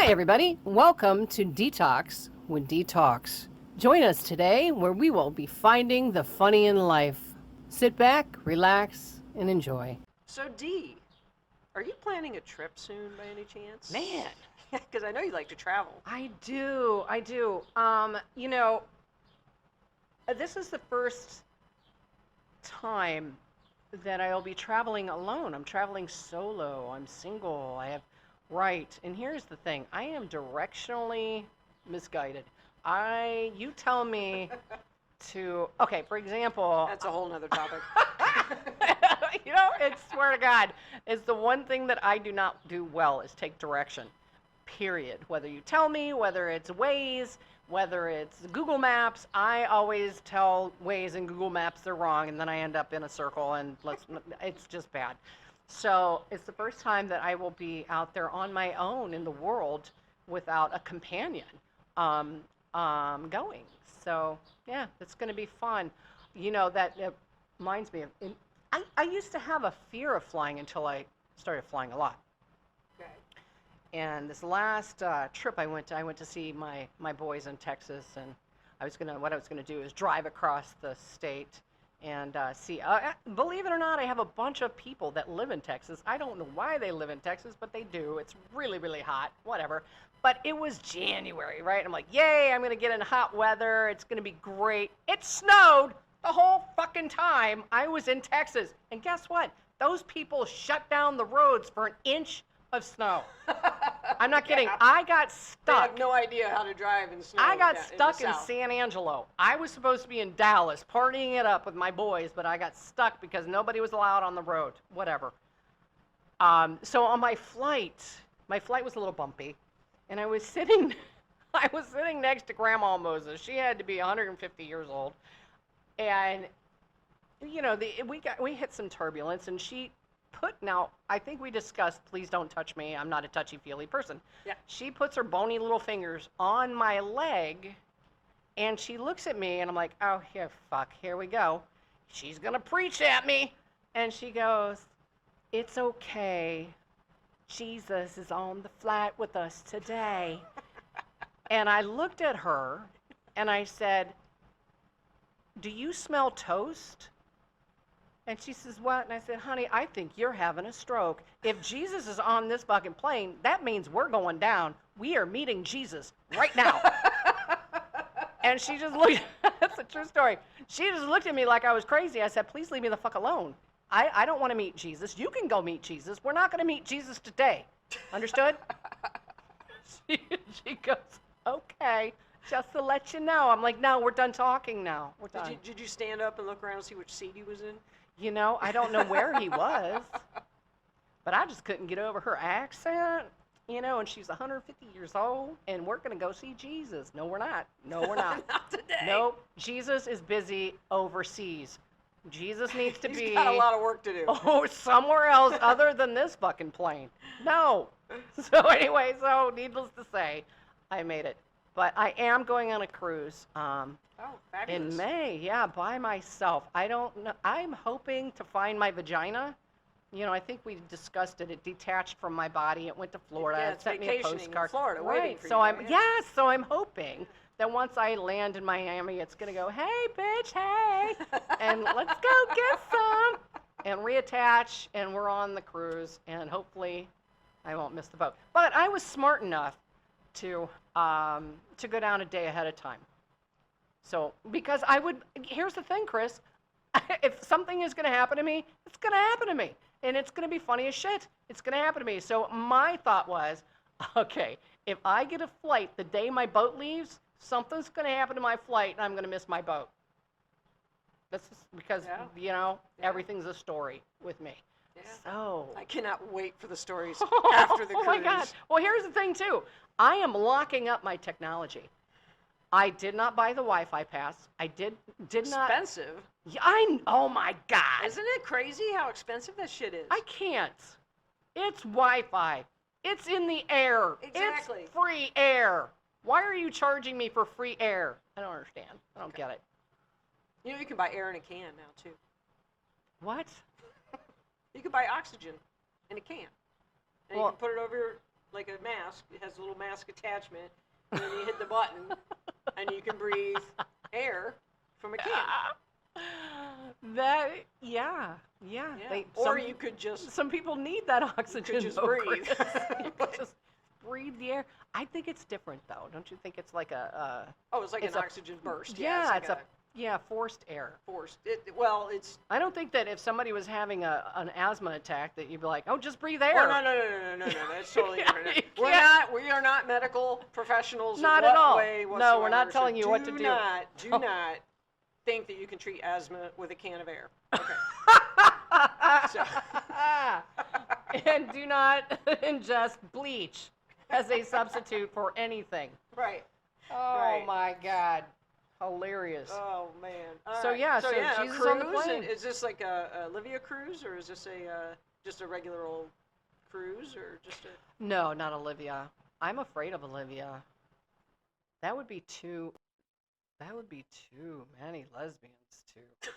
Hi, everybody. Welcome to Detox with DeeTalks. Join us today where we will be finding the funny in life. Sit back, relax, and enjoy. So, Dee, are you planning a trip soon by any chance? Man, Because I know you like to travel. I do. This is the first time that I'll be traveling alone. I'm traveling solo. I'm single. Right. And here's the thing. I am directionally misguided. You tell me okay, for example, That's a whole nother topic. it's swear to God, it's the one thing that I do not do well is take direction. Period. Whether you tell me, whether it's Waze, whether it's Google Maps, I always tell Waze and Google Maps they're wrong, and then I end up in a circle, and it's just bad. So it's the first time that I will be out there on my own in the world without a companion going. So yeah, it's going to be fun. That reminds me of. I used to have a fear of flying until I started flying a lot. Okay. And this last trip I went to see my boys in Texas, and what I was gonna do is drive across the state and see. Believe it or not, I have a bunch of people that live in Texas. I don't know why they live in Texas, but they do. It's really, really hot. Whatever. But it was January, right? I'm like, yay! I'm gonna get in hot weather. It's gonna be great. It snowed the whole fucking time I was in Texas, and guess what? Those people shut down the roads for an inch of snow. I'm not kidding. I got stuck. They have no idea how to drive in snow. I got stuck in South. San Angelo. I was supposed to be in Dallas partying it up with my boys, but I got stuck because nobody was allowed on the road. Whatever. So on my flight was a little bumpy, and I was sitting next to Grandma Moses. She had to be 150 years old, and we hit some turbulence, and she now, I think we discussed, please don't touch me. I'm not a touchy-feely person. Yeah. She puts her bony little fingers on my leg, and she looks at me, and I'm like, oh, here we go. She's going to preach at me. And she goes, it's okay. Jesus is on the flight with us today. And I looked at her, and I said, do you smell toast? And she says, what? And I said, honey, I think you're having a stroke. If Jesus is on this fucking plane, that means we're going down. We are meeting Jesus right now. And she just looked, that's a true story. She just looked at me like I was crazy. I said, please leave me the fuck alone. I don't want to meet Jesus. You can go meet Jesus. We're not going to meet Jesus today. Understood? She goes, okay, just to let you know. I'm like, no, we're done talking now. We're done. Did you stand up and look around and see which seat he was in? I don't know where he was, but I just couldn't get over her accent, and she's 150 years old, and we're going to go see Jesus. No, we're not. No, we're not. Not today. Nope. Jesus is busy overseas. Jesus needs to be. He's got a lot of work to do. Oh, somewhere else other than this fucking plane. No. So anyway, needless to say, I made it. But I am going on a cruise. Oh, fabulous. In May, yeah, by myself. I don't know. I'm hoping to find my vagina. I think we discussed it. It detached from my body. It went to Florida. Yeah, It it's sent me a vacationing in postcard. Florida, right. waiting for So you. so I'm hoping that once I land in Miami, it's gonna go, hey, bitch, hey, and let's go get some, and reattach, and we're on the cruise, and hopefully, I won't miss the boat. But I was smart enough to go down a day ahead of time. So, because here's the thing, Chris, if something is going to happen to me, it's going to happen to me. And it's going to be funny as shit. It's going to happen to me. So my thought was, okay, if I get a flight the day my boat leaves, something's going to happen to my flight and I'm going to miss my boat. That's just because, everything's a story with me. Yeah. So. I cannot wait for the stories after the cruise. Oh my God. Well, here's the thing too. I am locking up my technology. I did not buy the Wi-Fi pass. I did not. Expensive. Yeah, oh my God. Isn't it crazy how expensive that shit is? I can't. It's Wi-Fi. It's in the air. Exactly. It's free air. Why are you charging me for free air? I don't understand. I don't get it. You can buy air in a can now too. What? You can buy oxygen in a can. And you can put it over like a mask. It has a little mask attachment, and then you hit the button, and you can breathe air from a can. Yeah. Yeah. Or you could just some people need that oxygen. just though, breathe. Chris. You could just breathe the air. I think it's different though. Don't you think it's like a oh, it's like it's an a- oxygen burst. yeah, it's like forced air. forced. Well, it's. I don't think that if somebody was having an asthma attack that you'd be like, oh, just breathe air. Oh, no. That's totally Yeah, different. you We are not medical professionals. Not in at what all. way No, whatsoever, we're not so telling you what to do. Do not think that you can treat asthma with a can of air. Okay. So. And do not ingest bleach as a substitute for anything. Right. Oh Right. my God. Hilarious. Oh man. All So, right. yeah, so a Jesus cruise. on the plane. Is this like a Olivia cruise, or is this just a regular old cruise, or just a? No, not Olivia. I'm afraid of Olivia. That would be too many lesbians too.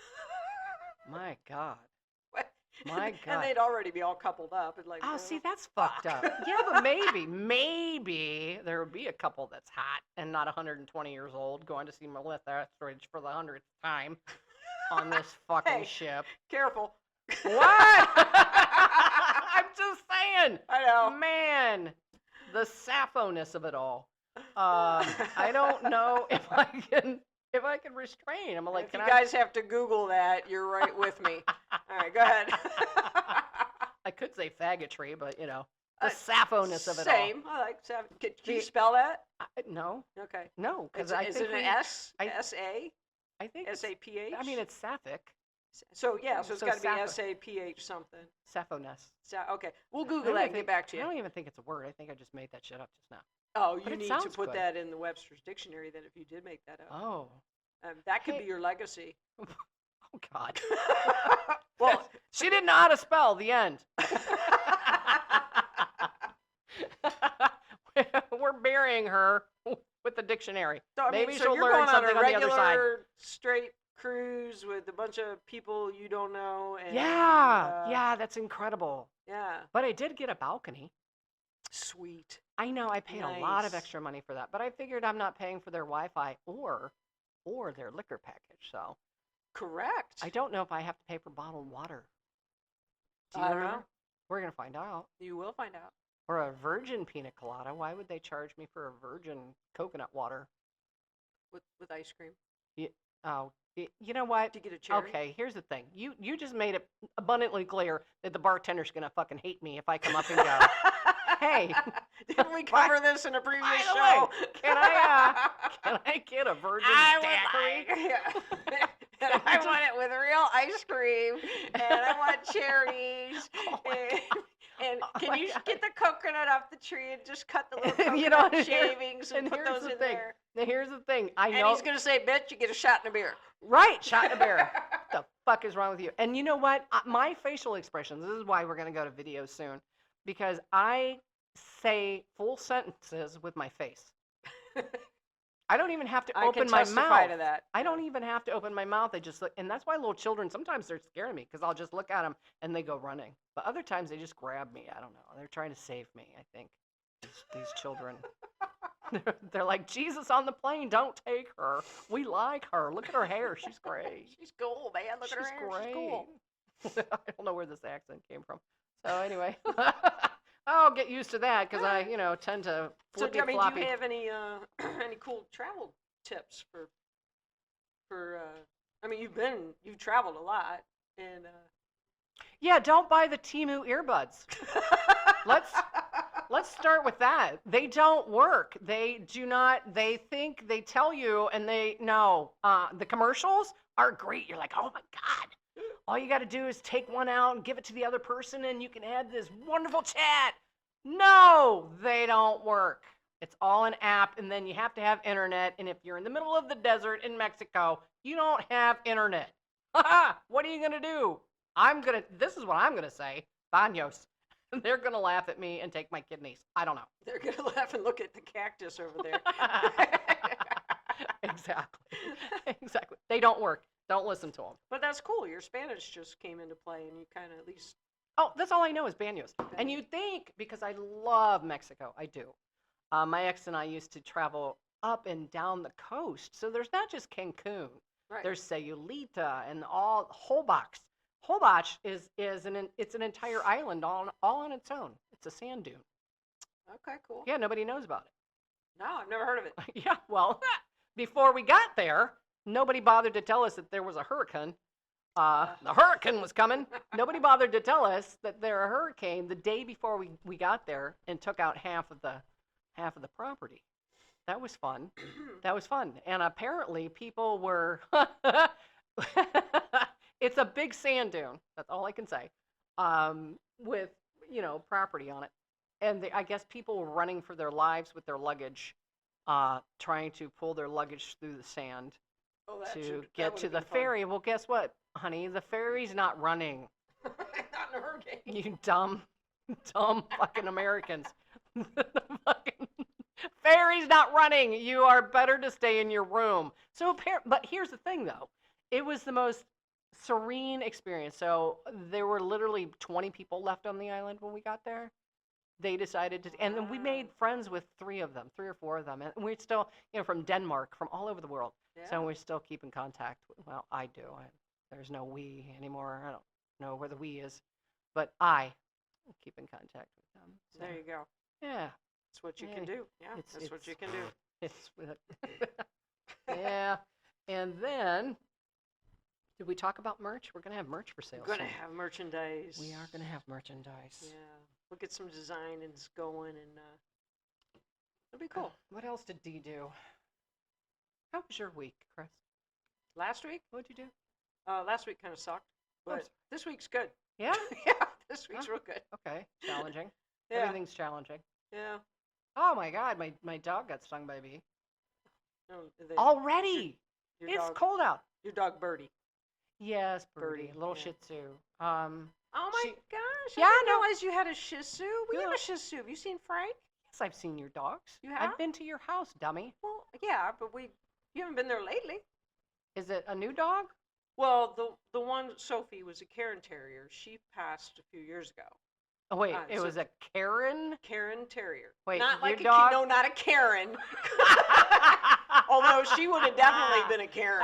My God. What? My God. And they'd already be all coupled up and like. Oh, see, that's fucked up. Yeah, but maybe there would be a couple that's hot and not 120 years old going to see Melissa Etheridge for the 100th time on this fucking Hey. ship. Careful. What? I'm just saying. I know. Man, the sappho-ness of it all. I don't know if I can restrain. I'm like, if can you guys have to Google that, you're right with me. All right, go ahead. I could say faggotry, but the sappho-ness of it all. Same. I like Sav. Can you spell that? No, Okay. because Is it an S? S-A? I think it's- S-A-P-H? I mean, it's sapphic. So, yeah, so it's so got to be sappho. S-A-P-H something. Sappho-ness. Okay. We'll I Google don't that even and get think- back to I you. don't even think it's a word. I think I just made that shit up just now. Oh, But you it need to sounds put good. that in the Webster's Dictionary then if you did make that up. Oh. That could Hey. be your legacy. Oh, God. Well, She didn't know how to spell. The end. We're burying her with the dictionary. so, I mean, Maybe so she'll you're learn going on something a on the other side. regular straight cruise with a bunch of people you don't know. And, Yeah, that's incredible. Yeah. But I did get a balcony. Sweet. I know I paid a lot of Nice. extra money for that, but I figured I'm not paying for their Wi-Fi or their liquor package. So Correct. I don't know if I have to pay for bottled water. Do you I don't remember? know. We're gonna find out. You will find out. Or a virgin pina colada. Why would they charge me for a virgin coconut water? With ice cream. Oh, you know what? To get a cherry. Okay, here's the thing. You just made it abundantly clear that the bartender's gonna fucking hate me if I come up and go, hey, Didn't we cover this in a previous by the show? way, can I get a virgin daiquiri? Yeah. And I want it with real ice cream, and I want cherries, Oh my and Oh can my you God. get the coconut off the tree and just cut the little coconut You know, shavings and put here's those the in thing. there? Now, here's the thing. I And know. he's gonna say, "Bitch, you get a shot in a beer." Right, shot in a bear. What the fuck is wrong with you? And you know what? My facial expressions, this is why we're going to go to video soon, because I say full sentences with my face. I don't even have to I open can my testify mouth. to that. I don't even have to open my mouth. I just look, and that's why little children, sometimes they're scaring me because I'll just look at them and they go running. But other times they just grab me. I don't know. They're trying to save me, I think, these children. They're like, Jesus on the plane, don't take her. We like her. Look at her hair. She's great. She's cool, man. Look at her hair. She's cool. I don't know where this accent came from. So anyway, I'll get used to that because I, tend to So, flippy I mean, floppy. do you have any any cool travel tips for I mean, you've traveled a lot, and Yeah, don't buy the Temu earbuds. Let's start with that. They don't work. They do not. They think they tell you, and the commercials are great. You're like, oh my God. All you got to do is take one out and give it to the other person, and you can have this wonderful chat. No, they don't work. It's all an app, and then you have to have internet. And if you're in the middle of the desert in Mexico, you don't have internet. What are you gonna do? This is what I'm gonna say. Baños. They're gonna laugh at me and take my kidneys. I don't know. they're gonna laugh and look at the cactus over there. Exactly. They don't work. Don't listen to them. But that's cool. Your Spanish just came into play, and you kind of at least Oh, that's all I know is Banos. And you'd think, because I love Mexico, I do. My ex and I used to travel up and down the coast. So there's not just Cancun. Right. There's Sayulita and all Holbox. Holbox is an entire island all on its own. It's a sand dune. Okay, cool. Yeah, nobody knows about it. No, I've never heard of it. Yeah, well, before we got there, nobody bothered to tell us that there was a hurricane. The hurricane was coming. Nobody bothered to tell us that there was a hurricane the day before we got there and took out half of the property. That was fun. That was fun. And apparently people were it's a big sand dune. That's all I can say. With, property on it. And I guess people were running for their lives with their luggage, trying to pull their luggage through the sand to get to the ferry. Well, guess what, honey? The ferry's not running. Not in a hurricane. You dumb fucking Americans. The fucking ferry's not running. You are better to stay in your room. But here's the thing, though. It was the most serene experience. So there were literally 20 people left on the island when we got there. They decided to, and then we made friends with 3 or 4 of them, and we're still, from Denmark, from all over the world. Yeah. So we still keep in contact. Well, I do. There's no we anymore. I don't know where the we is, but I keep in contact with them. So, There you go. yeah, That's what you can do. Yeah, that's what you can do. it's yeah. And then, did we talk about merch? We're gonna have merch for sale. We're going to soon. have merchandise. We are gonna have merchandise. Yeah. We'll get some design and it's going, and it'll be cool. What else did Dee do? How was your week, Chris? Last week? What'd you do? Last week kind of sucked, but sorry. this week's good. Yeah. Yeah, this week's real good. Okay. Challenging. Yeah. Everything's challenging. Yeah. Oh my God, my dog got stung by a bee. No, Already. your It's dog, cold out. Your dog Birdie. Yes, Birdie, Birdie, little yeah. Shih Tzu. Oh my She- gosh! Yeah, I I didn't know. realize you had a Shih Tzu. We have Yeah. a Shih Tzu. Have you seen Frank? Yes, I've seen your dogs. You have? I've been to your house, dummy. Well, yeah, but you haven't been there lately. Is it a new dog? Well, the one Sophie was a Karen Terrier. She passed a few years ago. Oh wait, it so- was a Karen. Karen Terrier. Wait, not your like dog? no, not a Karen. Although she would have definitely been a Karen.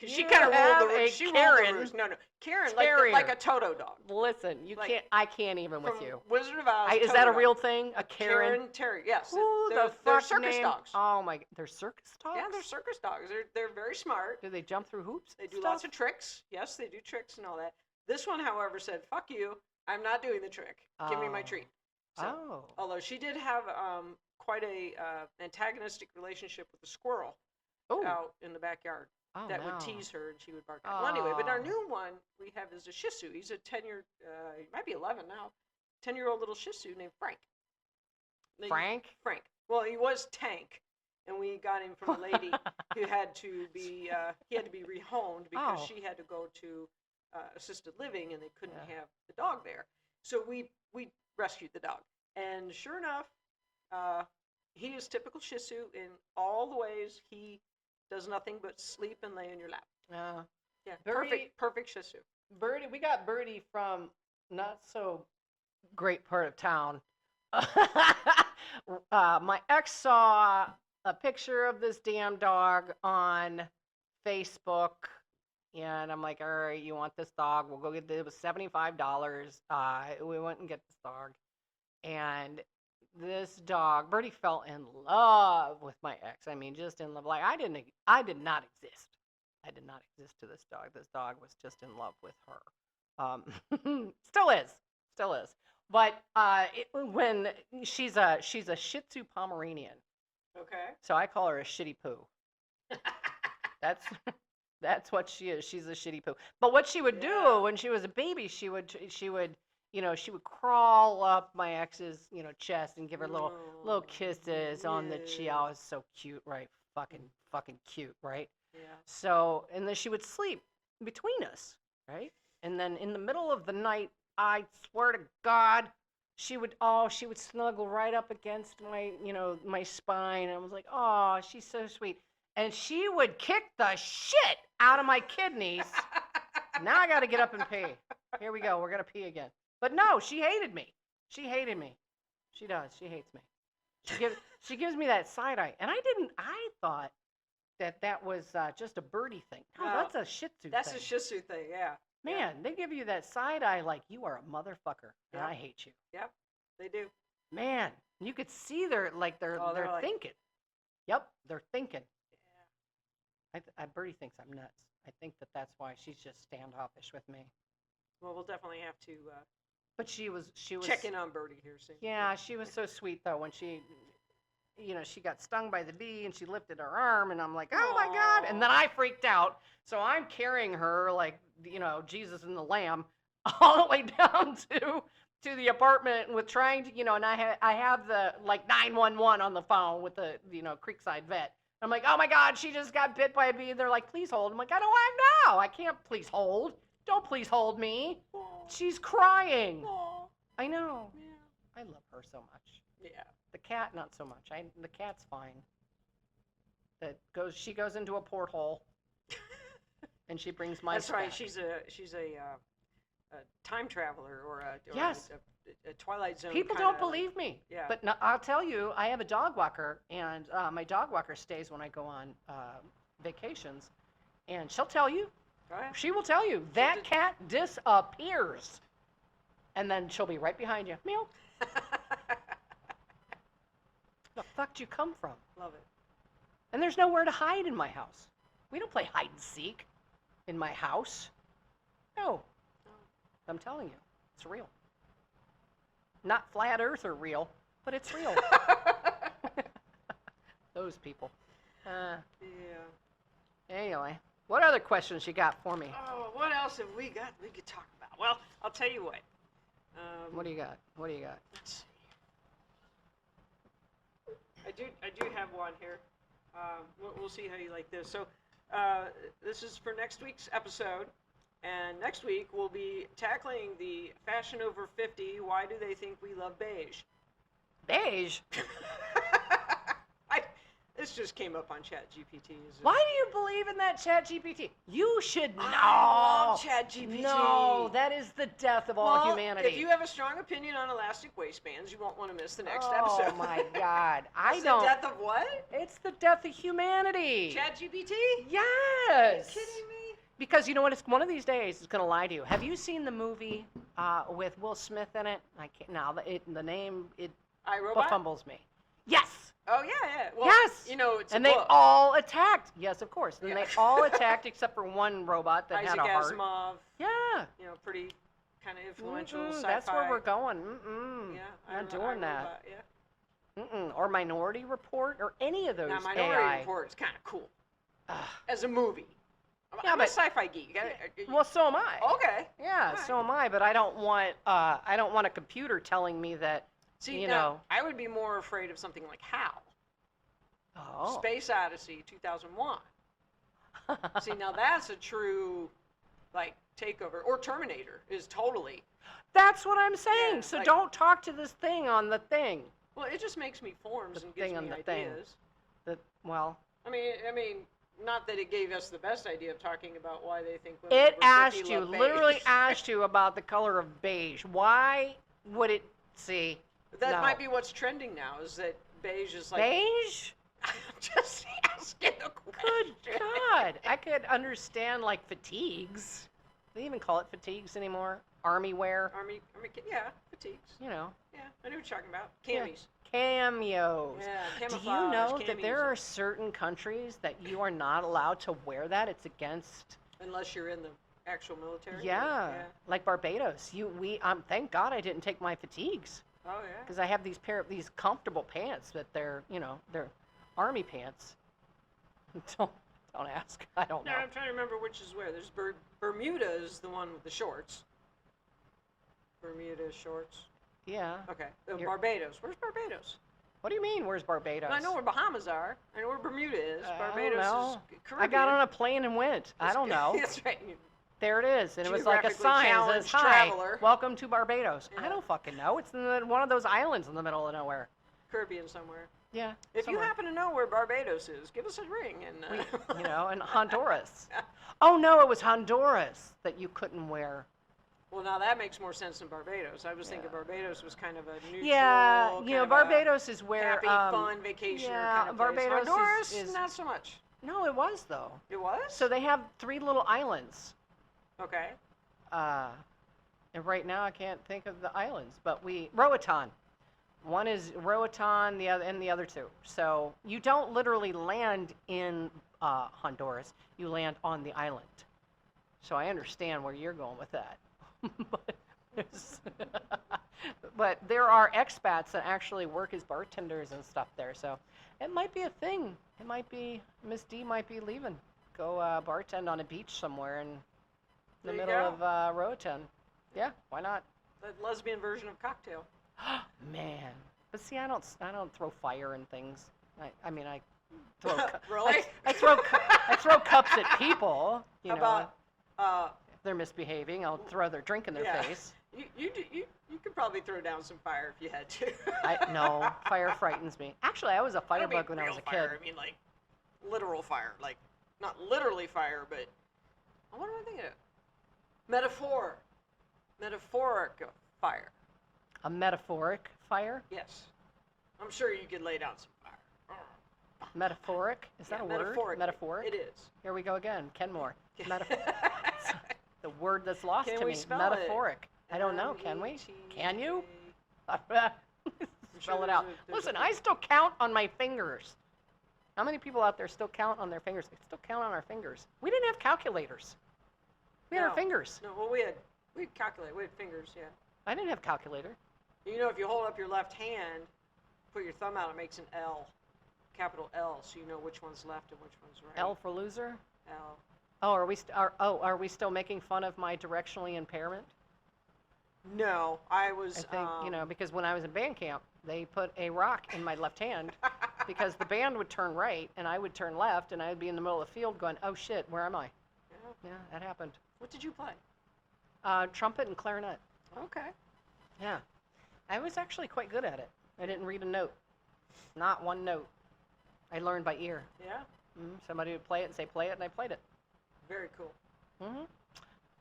She You kind of ruled have the a roost. She Karen ruled the roost. No, Karen, Terrier. like a Toto dog. Listen, you Like, can't. I can't even with From you. Wizard of Oz. Is Toto that a dog. real thing? A Karen? Karen Terrier? Yes. Who they're, the they're fuck circus named- dogs. Oh my! They're circus dogs. Yeah, they're circus dogs. They're very smart. Do they jump through hoops? They and do stuff? lots of tricks. Yes, they do tricks and all that. This one, however, said, "Fuck you. I'm not doing the trick. Give me my Oh. treat." So, Oh. although she did have quite a antagonistic relationship with a squirrel Oh. out in the backyard Oh, that no. would tease her, and she would bark at it. Well, anyway, but our Oh. new one we have is a Shih Tzu. He's a 10-year, he might be 11 now, 10-year-old little Shih Tzu named Frank. Frank? Frank. Well, he was Tank, and we got him from a lady who had to be he had to be rehomed because Oh. she had to go to assisted living, and they couldn't Yeah. have the dog there. So we rescued the dog, and sure enough, he is typical Shih Tzu in all the ways. He does nothing but sleep and lay in your lap. Yeah. Yeah, Birdie- perfect Shih Tzu. Birdie, we got Birdie from not so great part of town. My ex saw a picture of this damn dog on Facebook, and I'm like, all right, you want this dog? We'll go get it. It was $75. We went and get this dog, and this dog, Birdie fell in love with my ex. I mean, just in love. Like I did not exist. I did not exist to this dog. This dog was just in love with her. Still is. But when she's a Shih Tzu Pomeranian, Okay. so I call her a shitty poo. That's what she is. She's a shitty poo. But what she would Yeah. do when she was a baby, she would crawl up my ex's chest and give her little Oh, kisses on the cheek. yeah. Oh, it's so cute, right? Fucking cute, right? Yeah. So, and then she would sleep between us, right? And then in the middle of the night, I swear to God, she would snuggle right up against my spine. And I was like, oh, she's so sweet. And she would kick the shit out of my kidneys. Now I got to get up and pee. Here we go. We're gonna pee again. But no, she hated me. She hated me. She does. She hates me. She gives me that side eye, and I thought that was just a birdie thing. No, No, that's a Shih Tzu That's thing. a Shih Tzu thing, yeah. Man, they give you that side eye like you are a motherfucker, and Yeah. I hate you. Yep, they do. Man, you could see they're Oh, they're like- thinking. Yep, they're thinking. Yeah. Birdie thinks I'm nuts. I think that's why she's just standoffish with me. Well, we'll definitely have to But she was check in on Birdie here soon. Yeah, she was so sweet though when she got stung by the bee and she lifted her arm and I'm like, oh my God. And then I freaked out. So I'm carrying her like, Jesus and the Lamb all the way down to the apartment with trying to, and I have the like 911 on the phone with the, Creekside vet. I'm like, oh my God, she just got bit by a bee. They're like, please hold. I'm like, I don't want now. I can't please hold. Don't please hold me. She's crying. Aw. I know. Yeah. I love her so much. Yeah. The cat, not so much. The cat's fine. She goes into a porthole, and she brings my. That's right. back. She's a time traveler or Yes. a Twilight Zone. People kinda, don't believe me. Yeah. But no, I'll tell you, I have a dog walker, and my dog walker stays when I go on vacations, and she'll tell you. Go ahead. She will tell you that cat disappears, and then she'll be right behind you. Meow. The fuck did you come from? Love it. And there's nowhere to hide in my house. We don't play hide and seek in my house. No. I'm telling you, it's real. Not flat earther real, but it's real. Those people. Yeah. Anyway, what other questions you got for me? Oh, what else have we got we could talk about? Well, I'll tell you what. What do you got? What do you got? Let's see. I do have one here. We'll see how you like this. So, this is for next week's episode, and next week we'll be tackling the fashion over 50. Why do they think we love beige? Beige? This just came up on ChatGPT. Why do you believe in that ChatGPT? You should know. I love ChatGPT. No, that is the death of all humanity. If you have a strong opinion on elastic waistbands, you won't want to miss the next Oh episode. my God, I It's don't. the death of what? It's the death of humanity. ChatGPT? Yes. Are you kidding me? Because you know what? It's one of these days. It's gonna lie to you. Have you seen the movie with Will Smith in it? I can't now. The name iRobot? fumbles me. Yes. Oh yeah. Well, Yes. You know, it's And a they book. all attacked. Yes, of course. And Yeah. they all attacked except for one robot that Isaac had a heart. Asimov. Yeah. You know, pretty kind of influential Mm-mm, sci-fi. that's where we're going. Mm-mm. Yeah, Not doing that. Yeah. Mm-mm. Or Minority Report or any of those Now, Minority AI. Report is kind of cool Ugh. as a movie. Yeah, I'm but- a sci-fi geek. Well, so am I. Okay. Yeah, Alright. so am I. But I don't want a computer telling me that. See, You now, know. I would be more afraid of something like HAL. Oh. Space Odyssey 2001. See, now that's a true, like, takeover. Or Terminator is totally. That's what I'm saying. Yeah, So like- don't talk to this thing on the thing. Well, it just makes me forms The and gives thing on me the thing. ideas. Well, I mean, not that it gave us the best idea of talking about why they think women it over 50 asked you, love beige. literally asked you about the color of beige. Why would it see? That no. might be what's trending now. Is that beige is like? Beige? I'm just asking a question. Good God. I could understand like fatigues. Do they even call it fatigues anymore? Army wear? Army, yeah, fatigues. You know, Yeah, I know what you're talking about. Yeah. Camis. cameos. Yeah, Do you camouflage. know that there camis. are certain countries that you are not allowed to wear that? It's against. Unless you're in the actual military. Yeah, like Barbados. Thank God I didn't take my fatigues Oh yeah. because I have these comfortable pants that they're army pants. Don't ask. I don't know. No, I'm trying to remember which is where. There's Bermuda is the one with the shorts. Bermuda shorts. Yeah. Okay. You're- Barbados. Where's Barbados? What do you mean? Where's Barbados? I know where Bahamas are. I know where Bermuda is. I don't Barbados know. is Caribbean. I got on a plane and went. I don't know. That's right. There it is, and it was like a Geographically sign that says, challenged "Hi, traveler." welcome to Barbados." I Yeah. don't fucking know. It's in one of those islands in the middle of nowhere. Caribbean somewhere. Yeah. If somewhere. you happen to know where Barbados is, give us a ring and. And Honduras. Oh no, it was Honduras that you couldn't wear Well, now that makes more sense than Barbados. I was thinking Barbados was kind of a neutral. Yeah, you know, kind of Barbados is a where happy, fun vacationer kind of place. Barbados Honduras, is not so much. No, it was though. It was. So they have 3 little islands. Okay. And right now I can't think of the islands, but Roatan. One is Roatan, the other 2. So you don't literally land in Honduras. You land on the island. So I understand where you're going with that. But there are expats that actually work as bartenders and stuff there. So it might be a thing. It might be, Miss D might be leaving. Go bartend on a beach somewhere in the middle of Roatan. Yeah, why not? The lesbian version of cocktail. Man, but see, I don't throw fire and things. I mean, I throw Really? I throw cups at people. You know, about if they're misbehaving, I'll throw their drink in their face. You could probably throw down some fire if you had to. No, fire frightens me. Actually, I was a firebug when I was a kid. I mean, like literal fire, like not literally fire, but what am I thinking of? Metaphoric fire. A metaphoric fire? Yes. I'm sure you could lay down some fire. Metaphoric? Is that a word? Metaphoric? It is. Here we go again. Kenmore. The word that's lost Can to we me. spell Metaphoric. I don't know. Can we? Can you? Spell it out. Listen, I still count on my fingers. How many people out there still count on their fingers? We still count on our fingers. We didn't have calculators. We had our fingers. No, well, we had calculator. We had fingers, yeah. I didn't have calculator. You know, if you hold up your left hand, put your thumb out, it makes an L, capital L, so you know which one's left and which one's right. L for loser? L. Oh, are we still making fun of my directionally impairment? No, I was. I think because when I was in band camp, they put a rock in my left hand because the band would turn right and I would turn left and I would be in the middle of the field going, oh shit, where am I? Yeah, that happened. What did you play? Trumpet and clarinet. Okay. Yeah, I was actually quite good at it. I didn't read a note, not one note. I learned by ear. Yeah. Somebody would play it and say play it, and I played it. Very cool.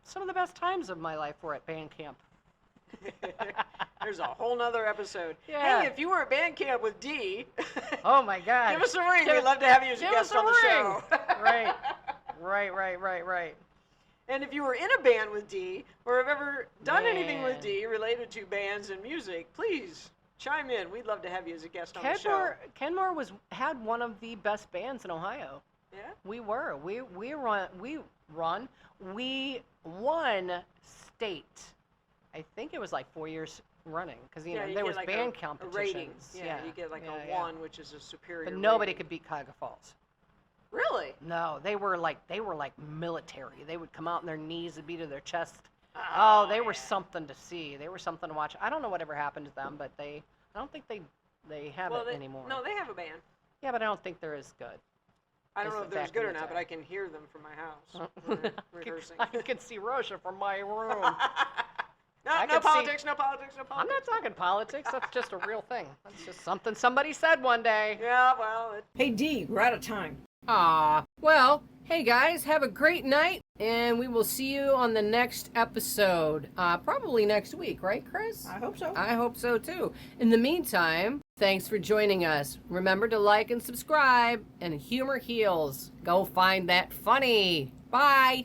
Some of the best times of my life were at band camp. There's a whole nother episode. Yeah. Hey, if you were at band camp with Dee, oh my God, give us a ring. We'd love to have you as a guest on the show. Right. And if you were in a band with Dee, or have ever done anything with Dee related to bands and music, please chime in. We'd love to have you as a guest on the show. Kenmore had one of the best bands in Ohio. Yeah. We won state. I think it was like 4 years running because there was like band a competitions. rating. Yeah, you get like a 1, which is a superior. But nobody rating. could beat Cuyahoga Falls. Really? No, they were like military. They would come out on their knees and be to their chest. Oh, they were something to see. They were something to watch. I don't know whatever happened to them, but I don't think they have it anymore. No, they have a band. Yeah, but I don't think they're as good. I don't know if they're as good or not, but I can hear them from my house rehearsing. I can see Rocha from my room. No politics. I'm not talking politics. That's just a real thing. That's just something somebody said one day. Yeah, well. Hey, Dee, we're out of time. Well, hey guys, have a great night, and we will see you on the next episode. Probably next week, right, Chris? I hope so. I hope so too. In the meantime, thanks for joining us. Remember to like and subscribe, and humor heals. Go find that funny. Bye.